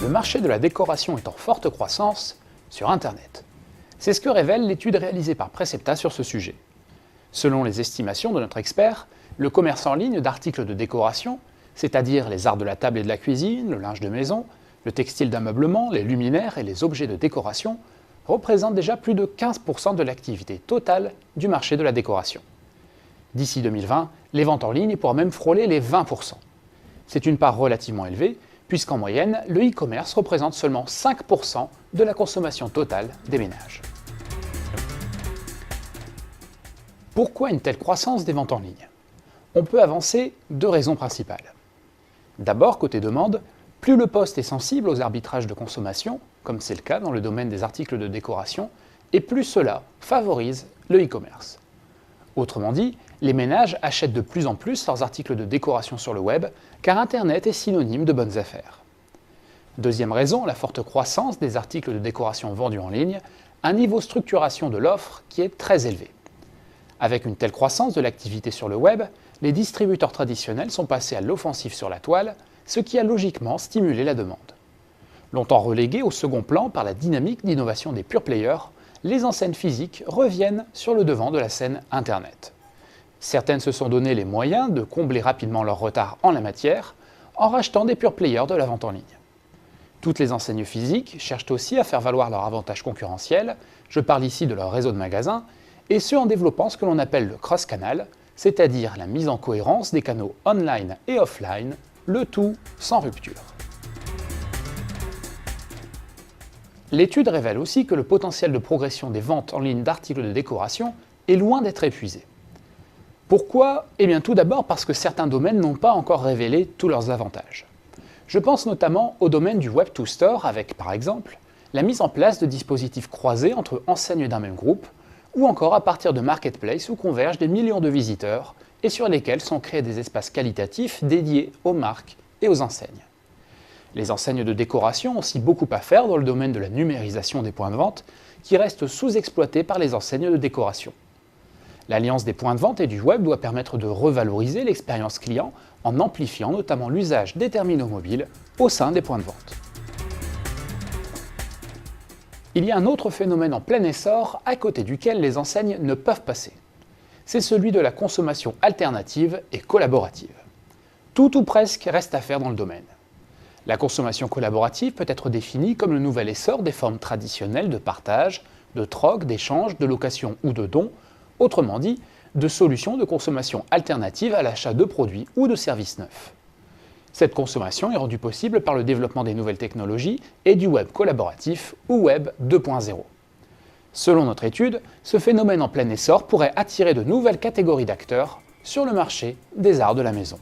Le marché de la décoration est en forte croissance sur Internet. C'est ce que révèle l'étude réalisée par Precepta sur ce sujet. Selon les estimations de notre expert, le commerce en ligne d'articles de décoration, c'est-à-dire les arts de la table et de la cuisine, le linge de maison, le textile d'ameublement, les luminaires et les objets de décoration, représente déjà plus de 15% de l'activité totale du marché de la décoration. D'ici 2020, les ventes en ligne pourraient même frôler les 20%. C'est une part relativement élevée, puisqu'en moyenne, le e-commerce représente seulement 5% de la consommation totale des ménages. Pourquoi une telle croissance des ventes en ligne ? On peut avancer deux raisons principales. D'abord, côté demande, plus le poste est sensible aux arbitrages de consommation, comme c'est le cas dans le domaine des articles de décoration, et plus cela favorise le e-commerce. Autrement dit, les ménages achètent de plus en plus leurs articles de décoration sur le web, car Internet est synonyme de bonnes affaires. Deuxième raison, la forte croissance des articles de décoration vendus en ligne, un niveau de structuration de l'offre qui est très élevé. Avec une telle croissance de l'activité sur le web, les distributeurs traditionnels sont passés à l'offensive sur la toile, ce qui a logiquement stimulé la demande. Longtemps relégués au second plan par la dynamique d'innovation des pure players, les enseignes physiques reviennent sur le devant de la scène Internet. Certaines se sont donné les moyens de combler rapidement leur retard en la matière, en rachetant des pure players de la vente en ligne. Toutes les enseignes physiques cherchent aussi à faire valoir leur avantage concurrentiel, je parle ici de leur réseau de magasins, et ce en développant ce que l'on appelle le cross-canal, c'est-à-dire la mise en cohérence des canaux online et offline, le tout sans rupture. L'étude révèle aussi que le potentiel de progression des ventes en ligne d'articles de décoration est loin d'être épuisé. Pourquoi ? Eh bien tout d'abord parce que certains domaines n'ont pas encore révélé tous leurs avantages. Je pense notamment au domaine du Web to Store avec, par exemple, la mise en place de dispositifs croisés entre enseignes d'un même groupe, ou encore à partir de marketplaces où convergent des millions de visiteurs et sur lesquels sont créés des espaces qualitatifs dédiés aux marques et aux enseignes. Les enseignes de décoration ont aussi beaucoup à faire dans le domaine de la numérisation des points de vente, qui restent sous-exploités par les enseignes de décoration. L'alliance des points de vente et du web doit permettre de revaloriser l'expérience client en amplifiant notamment l'usage des terminaux mobiles au sein des points de vente. Il y a un autre phénomène en plein essor à côté duquel les enseignes ne peuvent passer. C'est celui de la consommation alternative et collaborative. Tout ou presque reste à faire dans le domaine. La consommation collaborative peut être définie comme le nouvel essor des formes traditionnelles de partage, de troc, d'échange, de location ou de don, autrement dit, de solutions de consommation alternatives à l'achat de produits ou de services neufs. Cette consommation est rendue possible par le développement des nouvelles technologies et du web collaboratif ou web 2.0. Selon notre étude, ce phénomène en plein essor pourrait attirer de nouvelles catégories d'acteurs sur le marché des arts de la maison.